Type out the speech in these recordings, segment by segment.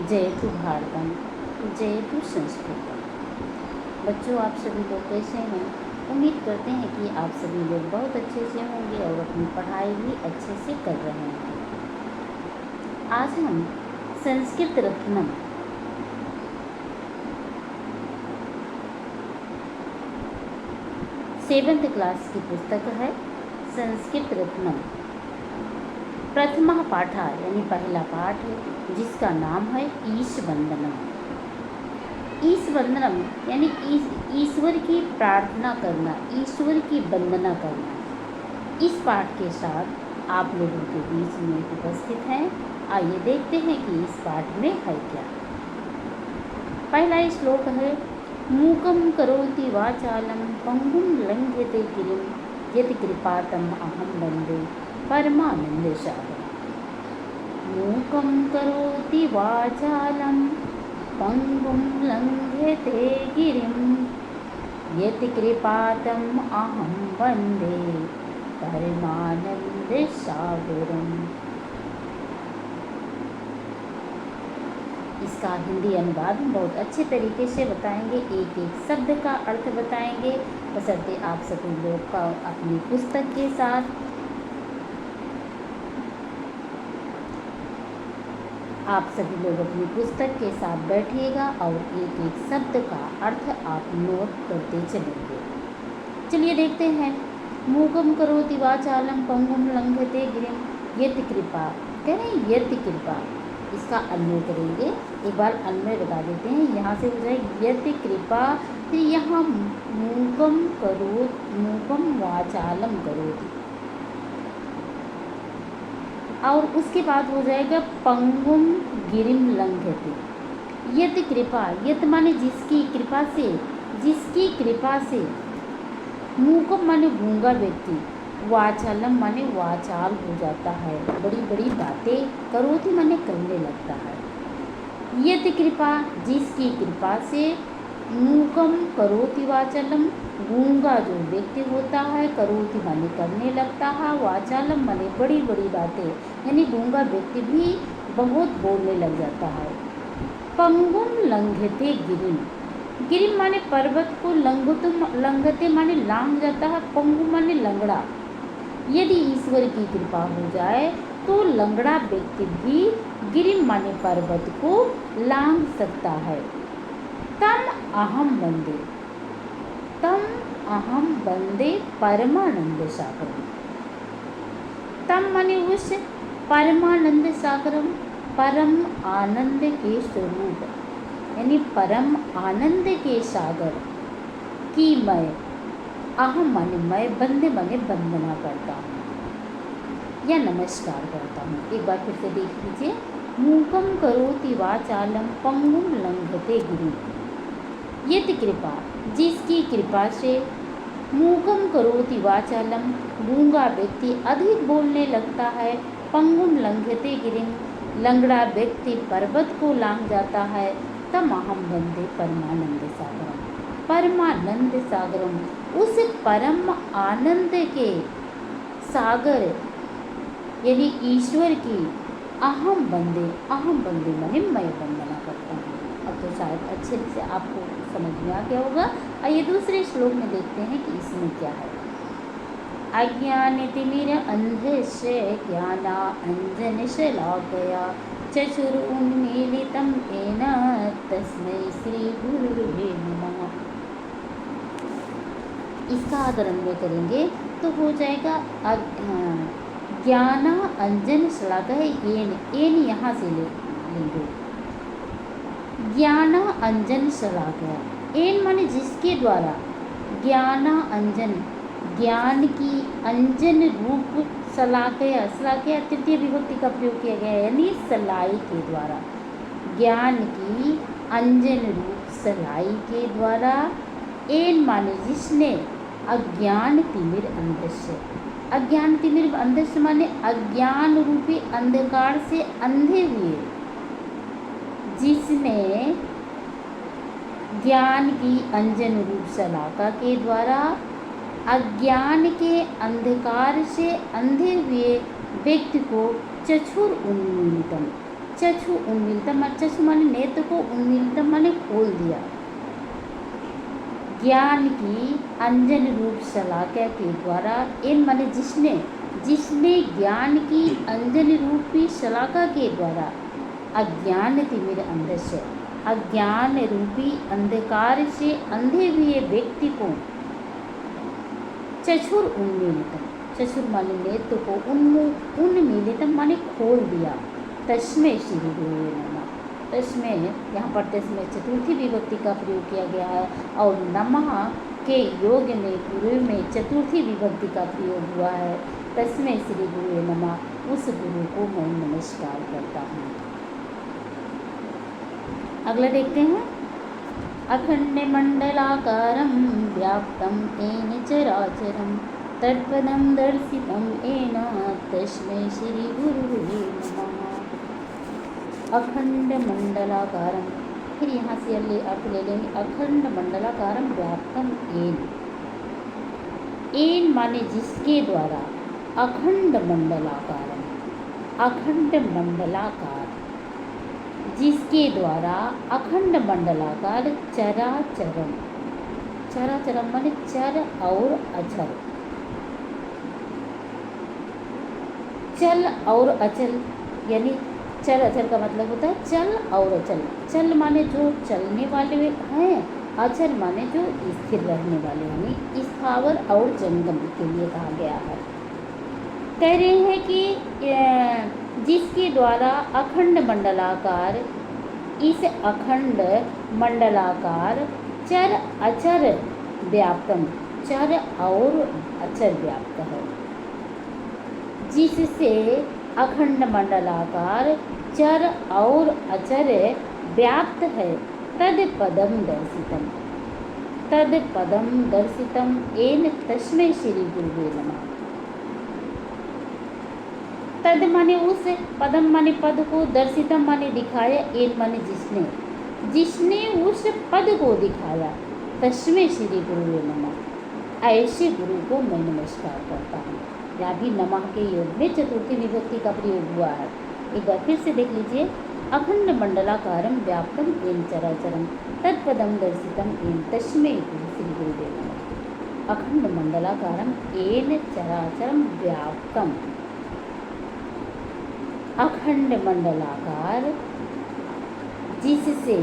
जयतु भारतम, जयतु संस्कृतम। बच्चों, आप सभी लोग कैसे हैं? उम्मीद करते हैं कि आप सभी लोग बहुत अच्छे से होंगे और अपनी पढ़ाई भी अच्छे से कर रहे हैं। आज हम संस्कृत रत्नम सेवेंथ क्लास की पुस्तक है संस्कृत रत्नम। प्रथमा पाठा यानी पहला पाठ है, जिसका नाम है ईश वंदनम। ईश वंदनम यानी ईश्वर की प्रार्थना करना, ईश्वर की वंदना करना। इस पाठ के साथ आप लोगों के बीच में उपस्थित हैं। आइए देखते हैं कि इस पाठ में है क्या। पहला श्लोक है, मूकं करोति वाचालं पंगुं लंघयते गिरिं यत्कृपातम् अहं वन्दे परमानन्दसागरम्। मूकं करोति वाचालं पंगुं लंघयते गिरिं यत्कृपातम् अहं वन्दे परमानन्दसागरम्। इसका हिंदी अनुवाद हम बहुत अच्छे तरीके से बताएंगे, एक एक शब्द का अर्थ बताएंगे, बशर्ते आप सभी लोग का अपनी पुस्तक के साथ बैठिएगा और एक एक शब्द का अर्थ आप नोट करते चलेंगे। चलिए देखते हैं। मूकं करोति वाचालं पंगुं लंघयते गिरिं यत्कृपा, कह रहे हैं यत्कृपा। इसका अन्वय करेंगे, एक बार अन्वय बता देते हैं। यहाँ से हो जाए यत्कृपा, फिर यहाँ मूकं वाचालं करोति, और उसके बाद हो जाएगा पंगुं गिरिं लंघयते। यत्कृपा, यत् माने जिसकी कृपा से, मूकं माने गूंगा व्यक्ति, वाचालम माने वाचाल हो जाता है, बड़ी बड़ी बातें करोति माने करने लगता है। यत् कृपा, जिसकी कृपा से, मूकम करोति वाचालम, गूंगा जो व्यक्ति होता है, करोति माने करने लगता है, वाचालम माने बड़ी बड़ी बातें, यानी गूंगा व्यक्ति भी बहुत बोलने लग जाता है। पंगुं लंघयते गिरिं, गिरिं माने पर्वत को, लंघते माने लांघ जाता है, पंगु माने लंगड़ा। यदि ईश्वर की कृपा हो जाए तो लंगड़ा व्यक्ति भी गिरिं माने पर्वत को लांघ सकता है। तम अहम वंदे परमानंद सागरम। तम माने उस, परमानंद सागरम परम आनंद के स्वरूप, यानी परम आनंद के सागर की मैं, अहम माने मैं, वंदे माने वंदना करता हूँ या नमस्कार करता हूँ। एक बार फिर से देख लीजिए। मूकं करोति वाचालं पंगुं लंघयते गिरिं यत्कृपा, जिसकी कृपा से, मूकं करोति वाचालं, गूंगा व्यक्ति अधिक बोलने लगता है, पंगुं लंघयते गिरिं, लंगड़ा व्यक्ति पर्वत को लांघ जाता है, तम अहम वंदे परमानंद सागरम, परमानंद सागरम, उस परम आनंद के सागर यानी ईश्वर की अहम वंदे माने मैं वंदना करता हूँ। अब तो शायद अच्छे से आपको समझ में आ गया होगा। आइए दूसरे श्लोक में देखते हैं कि इसमें क्या है। अज्ञानतिमिरान्धस्य ज्ञानाञ्जनशलाकया चक्षुरुन्मीलितं येन तस्मै श्रीगुरुवे नमः। इसका अगर अन्वय करेंगे तो हो जाएगा ज्ञान अंजन शलाका है, एन यहाँ से लेंगे। ज्ञान अंजन शलाका, एन माने जिसके द्वारा, ज्ञान अंजन ज्ञान की अंजन रूप, शलाकया तृतीय विभक्ति का प्रयोग किया गया है, यानी सलाई के द्वारा, ज्ञान की अंजन रूप सलाई के द्वारा, एन माने जिसने, अज्ञान तिमिर अंधस्य, अज्ञान तिमिर अंधस्य माने अज्ञान रूपी अंधकार से अंधे हुए, जिसने ज्ञान की अंजन रूप शलाका के द्वारा अज्ञान के अंधकार से अंधे हुए व्यक्ति को चक्षुर उन्मीलितम, चक्षु उन्मीलितम, चक्षु माने नेत्र को, उन्मीलितम माने खोल दिया। ज्ञान की अंजन रूप शलाका के द्वारा, इन माने जिसने ज्ञान की अंजन रूपी शलाका के द्वारा अज्ञान थी मेरे अंदर से, अज्ञान रूपी अंधकार से अंधे हुए व्यक्ति को चक्षुर उन्मीलितम, चक्षुर माने नेत्र को उन्मीलितम माने खोल दिया। तस्मै श्री गुरुवे नमः, तस्मै यहाँ पर तस्मै चतुर्थी विभक्ति का प्रयोग किया गया है और नमः के योग में गुरु में चतुर्थी विभक्ति का प्रयोग हुआ है। तस्मै श्री गुरुवे नमः, उस गुरु को मैं नमस्कार करता हूँ। अगला देखते हैं। अखंड मंडलाकारं व्याप्तं येन चराचरं तत्पदं दर्शितं येन तस्मै श्री गुरुवे नमः। अखंड मंडलाकारं, फिर यहाँ से अर्थ ले लेंगे। अखंड मंडलाकारं व्याप्तं येन, येन माने जिसके द्वारा, अखंड मंडलाकारं, अखंड मंडलाकार, जिसके द्वारा अखंड मंडलाकार चराचरम, चराचरम माने चर और अचल, चल और अचल, यानी चल अचल का मतलब होता है चल और अचल। चल माने जो चलने वाले हैं, अचल माने जो स्थिर रहने वाले, यानी स्थावर और जंगम के लिए कहा गया है। कह रहे हैं कि जिसके द्वारा अखंड मंडलाकार, इस अखंड मंडलाकार चर अचर व्याप्तम, चर और अचर व्याप्त है, जिससे अखंड मंडलाकार चर और अचर व्याप्त है। तद पदम दर्शितम, तद पदम दर्शितम येन तस्मै श्री गुरुवे नमः। तद माने उस, पदम माने पद को, दर्शितम माने दिखाया, येन माने जिसने उस पद को दिखाया। तस्मै श्री गुरुवे नमः, ऐसे गुरु को मैं नमस्कार करता हूँ। यहाँ भी नमः के योग में चतुर्थी विभक्ति का प्रयोग हुआ है। एक बार फिर से देख लीजिए। अखंड मंडलाकारं व्याप्तं येन चराचरं तत्पदं दर्शितं येन तस्मै श्री गुरुवे नमः। अखंड मंडलाकारं येन चराचरं व्याप्तं, अखंड मंडलाकार जिससे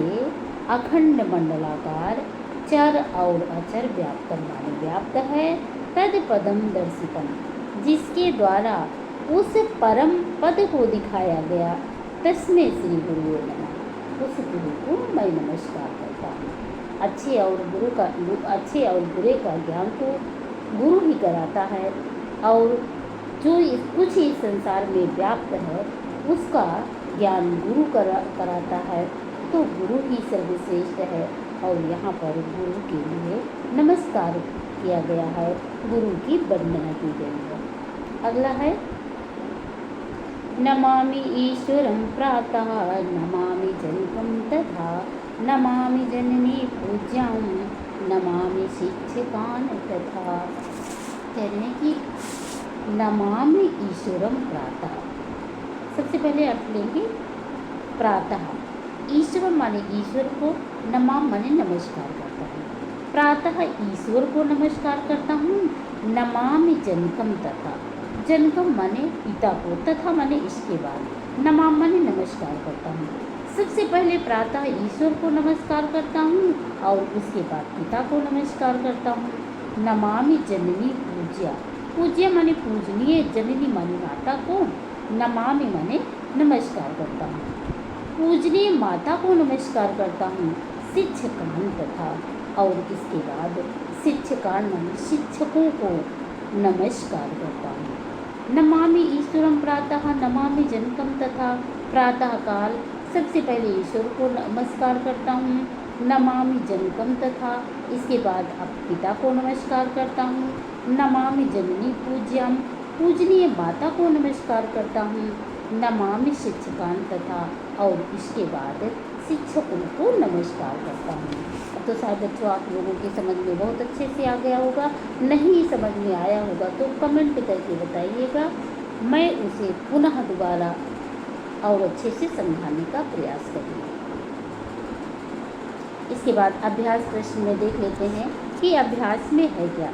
अखंड मंडलाकार चर और अचर व्याप्त माने व्याप्त है। तद पदम दर्शितम, जिसके द्वारा उस परम पद को दिखाया गया। तस्मै श्री गुरुवे नमः, उस गुरु को मैं नमस्कार करता हूँ। अच्छे और बुरे का ज्ञान तो गुरु ही कराता है, और जो कुछ इस संसार में व्याप्त है उसका ज्ञान गुरु कराता है। तो गुरु ही सर्वश्रेष्ठ है, और यहाँ पर गुरु के लिए नमस्कार किया गया है, गुरु की वंदना की गई है। अगला है नमामि ईश्वरं प्रातः नमामि जनकं तथा नमामि जननी पूज्यां नमामि शिक्षकान् तथा। कह रहे हैं कि नमामि ईश्वरं प्रातः, सबसे पहले अर्थ लेंगे प्रातः। ईश्वर माने ईश्वर को, नमाम माने नमस्कार करता हूँ। प्रातः ईश्वर को नमस्कार करता हूँ। नमामि जनकम तथा, जनकम माने पिता को, तथा माने इसके बाद, नमाम माने नमस्कार करता हूँ। सबसे पहले प्रातः ईश्वर को नमस्कार करता हूँ और उसके बाद पिता को नमस्कार करता हूँ। नमामि जननी पूज्या, पूज्य माने पूजनीय, जननी माने माता को, नमामि माने नमस्कार करता हूँ। पूजनीय माता को नमस्कार करता हूँ। शिक्षकान तथा, और इसके बाद शिक्षकान माने शिक्षकों को नमस्कार करता हूँ। नमामि ईश्वरं प्रातः नमामि जनकम तथा, प्रातः काल सबसे पहले ईश्वर को नमस्कार करता हूँ। नमामि जनकम तथा, इसके बाद अब पिता को नमस्कार करता हूँ। नमामि जननी पूज्याम, पूजनीय माता को नमस्कार करता हूँ। नमामि शिक्षकान तथा, और इसके बाद शिक्षकों को नमस्कार करता हूँ। अब तो शायद बच्चों आप लोगों की समझ में बहुत अच्छे से आ गया होगा, नहीं समझ में आया होगा तो कमेंट करके बताइएगा, मैं उसे पुनः दोबारा और अच्छे से समझाने का प्रयास करिए। इसके बाद अभ्यास प्रश्न में देख लेते हैं कि अभ्यास में है क्या।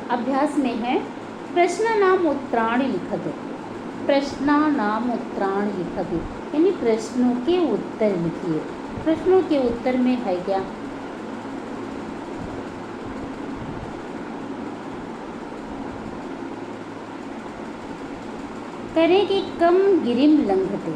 अभ्यास में है प्रश्नानाम उत्तराणि लिखतु। प्रश्नानाम उत्तराणि लिखतु यानी प्रश्नों के उत्तर लिखिए। प्रश्नों के उत्तर में है क्या। करें कि कम गिरिम लंघते।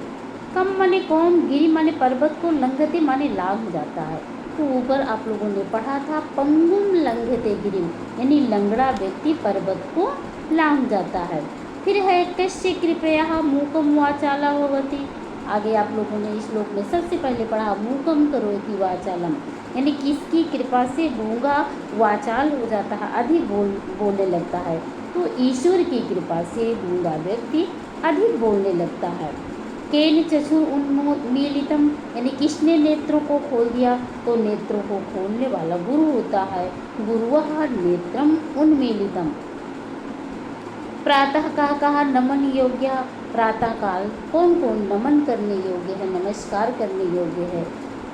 कम माने कौन, गिरि माने पर्वत को, लंघते माने लांघ जाता है। तो ऊपर आप लोगों ने पढ़ा था पंगुम लंघते गिरिम यानी लंगड़ा व्यक्ति पर्वत को लांघ जाता है। फिर है कश्य कृपया मूकम वाचाला होवती। आगे आप लोगों ने इस श्लोक में सबसे पहले पढ़ा मूकम करोति वाचालम यानी किसकी कृपा से गूंगा वाचाल हो जाता है, अधिक बोलने लगता है। तो ईश्वर की कृपा से गूंगा व्यक्ति अधिक बोलने लगता है। केन चक्षुर उन्मीलितम यानी किसने नेत्रों को खोल दिया, तो नेत्रों को खोलने वाला गुरु होता है। गुरुवः नेत्रम उन्मीलितम। प्रातः कहा नमन योग्य। प्रातः काल कौन कौन नमन करने योग्य है, नमस्कार करने योग्य है।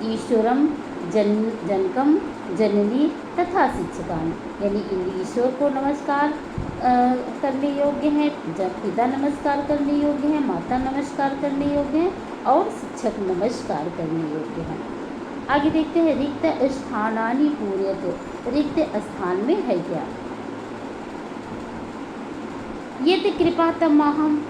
ईश्वरम जनकम जननी तथा शिक्षकान यानी ईश्वर को नमस्कार करने योग्य हैं, पिता नमस्कार करने योग्य हैं, माता नमस्कार करने योग्य हैं और शिक्षक नमस्कार करने योग्य हैं। आगे देखते हैं रिक्त स्थानानि पूर्यते। रिक्त स्थान में है क्या। यत् कृपा तमहम,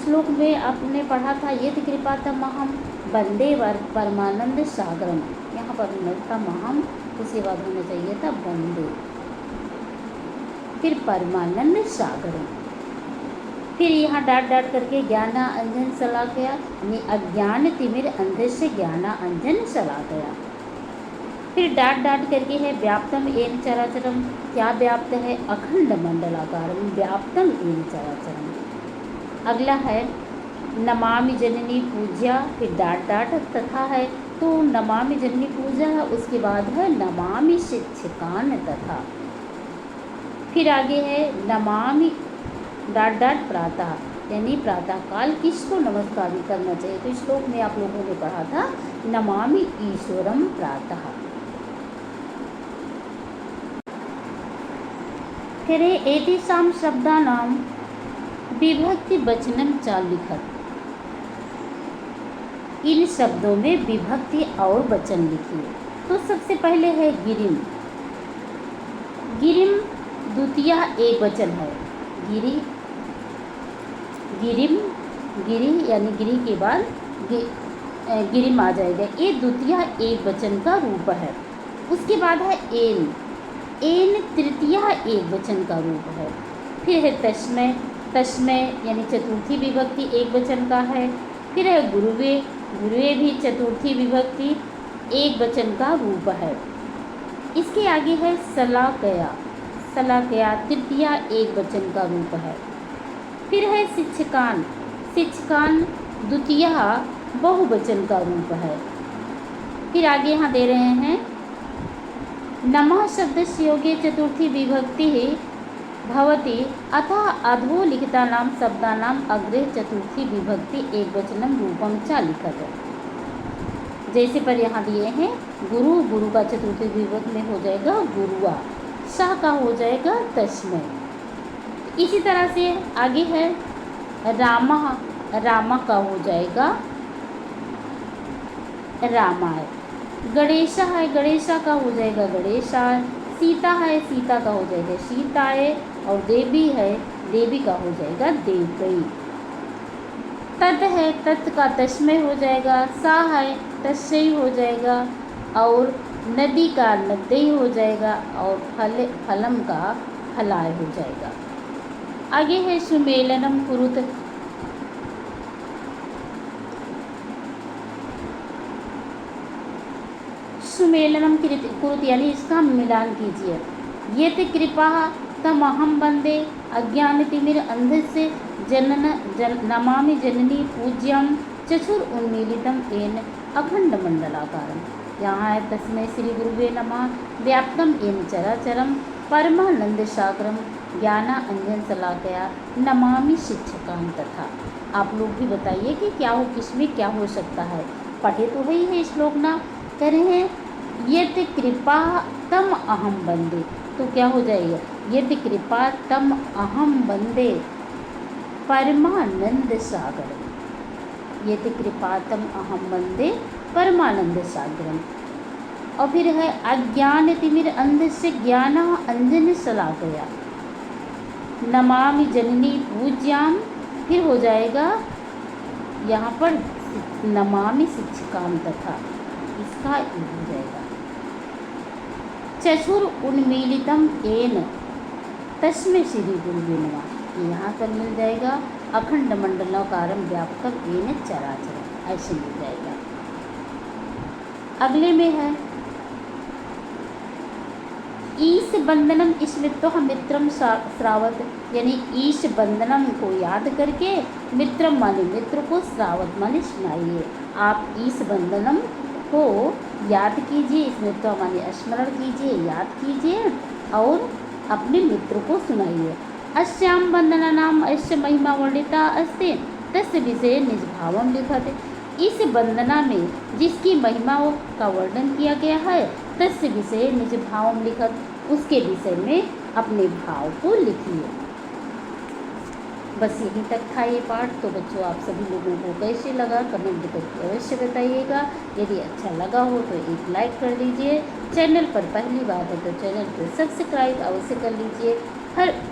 श्लोक में आपने पढ़ा था यत् कृपा तमहम वंदे परमानंद सागरम। यहाँ पर तमहम उसके बाद होना चाहिए था वंदे, फिर परमानंद सागरम। फिर यहाँ डाट डाट करके ज्ञाना अंजन शलाकया यानी अज्ञान तिमिर अंधे से ज्ञाना अंजन शलाकया। फिर डाट डाट करके है व्याप्तम एन चराचरम। क्या व्याप्त है, अखंड मंडलाकारम व्याप्तम एन चराचरम। अगला है नमामि जननी पूज्या। फिर डाट डाट तथा है तो नमामि जननी पूजा है, उसके बाद है नमामि शिक्षकान तथा। फिर आगे है नमामि डाट डाट प्रातः यानी प्रातः काल किसको नमस्कार करना चाहिए। तो इस श्लोक में आप लोगों ने पढ़ा था नमामि ईश्वरम प्रातः। फिर एतेषां शब्दानां विभक्ति वचनम च लिखत। इन शब्दों में विभक्ति और वचन लिखिए। तो सबसे पहले है गिरिम। गिरिम द्वितीय एक वचन है। गिरि गिरिम गिरि यानी गिरि के बाद गिरिम आ जाएगा। ये द्वितीय एक वचन का रूप है। उसके बाद है एन। एन तृतीय एक वचन का रूप है। फिर है तस्मय। तस्मय यानी चतुर्थी विभक्ति एक वचन का है। फिर है गुरुवे। गुरुवे भी चतुर्थी विभक्ति एक वचन का रूप है। इसके आगे है सलाकया। सलाकया तृतीय एक वचन का रूप है। फिर है शिक्षकान। शिक्षकान द्वितीय बहुवचन का रूप है। फिर आगे यहाँ दे रहे हैं नमः शब्दस्य योगे चतुर्थी विभक्ति भवति अतः अधो लिखितानां शब्दानां अग्रे चतुर्थी विभक्ति एक वचनम रूपम च लिखत। जैसे पर यहाँ दिए हैं गुरु। गुरु का चतुर्थी विभक्ति में हो जाएगा गुरुआ। सह का हो जाएगा तस्मय। इसी तरह से आगे है रामा। रामा का हो जाएगा रामाय। गणेशा है। गणेशा का हो जाएगा गणेशाय। सीता है। सीता का हो जाएगा सीताय। और देवी है। देवी का हो जाएगा देवई। तत् है। तत् का तस्मय हो जाएगा। सा है तस्सई हो जाएगा। और नदी का नद्दई हो जाएगा। और फलम का फलाय हो जाएगा। आगे है सुमेलनम कुरुत। सुमेलनम कुरुत यानी इसका मिलान कीजिए। ये तो कृपा तमहम वंदे अज्ञानतिमिर अंधस्य नमामि जननी पूज्यम चक्षुर उन्मीलितम एन अखंड मंडलाकारम। यहाँ है तस्मै श्री गुरुवे नमः व्याप्तम एन चराचरम परमानंद सागरम ज्ञाना अंजन शलाकया नमामि शिक्षकान् तथा। आप लोग भी बताइए कि क्या हो, किसमें क्या हो सकता है। पढ़े तो वही है श्लोक ना। कह रहे हैं यदि कृपा तम अहम बंदे, तो क्या हो जाएगा, यदि कृपा तम अहम बंदे परमानंद सागर, यदि कृपा तम अहम बंदे परमानंद सागरम। और फिर है अज्ञान तिमिर अंध से ज्ञान अंजन शलाकया नमामि जननी पूज्याम। फिर हो जाएगा यहाँ पर नमामि शिक्षकाम तथा, इसका ये हो जाएगा चक्षुर उन्मीलितम येन तस्मै श्री गुरुवे नमः। यहाँ पर मिल जाएगा अखंड मंडलाकारं व्यापकम येन चराचरम, ऐसे मिल जाएगा। अगले में है ईश बंदनम स्मृत्वा मित्रम श्रावत, यानी ईश बंदनम को याद करके मित्रम माने मित्र को, श्रावत माने सुनाइए। आप ईश बंदनम को याद कीजिए, स्मृत्वा माने स्मरण कीजिए, याद कीजिए और अपने मित्र को सुनाइए। अस्याम बंदना नाम अस्य महिमा वर्णिता अस्ति तस्य विषय निज भावम लिखत। इस वंदना में जिसकी महिमाओं का वर्णन किया गया है, तस्य विषय निज भावम लिखत, उसके विषय में अपने भाव को लिखिए। बस यहीं तक था ये पाठ। तो बच्चों आप सभी लोगों को कैसे लगा कमेंट करके अवश्य बताइएगा। यदि अच्छा लगा हो तो एक लाइक कर दीजिए। चैनल पर पहली बार है तो चैनल को सब्सक्राइब अवश्य कर लीजिए।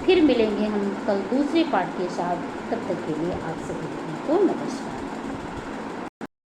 फिर मिलेंगे हम कल दूसरे पाठ के साथ। तब तक के लिए आप सभी लोगों को नमस्कार।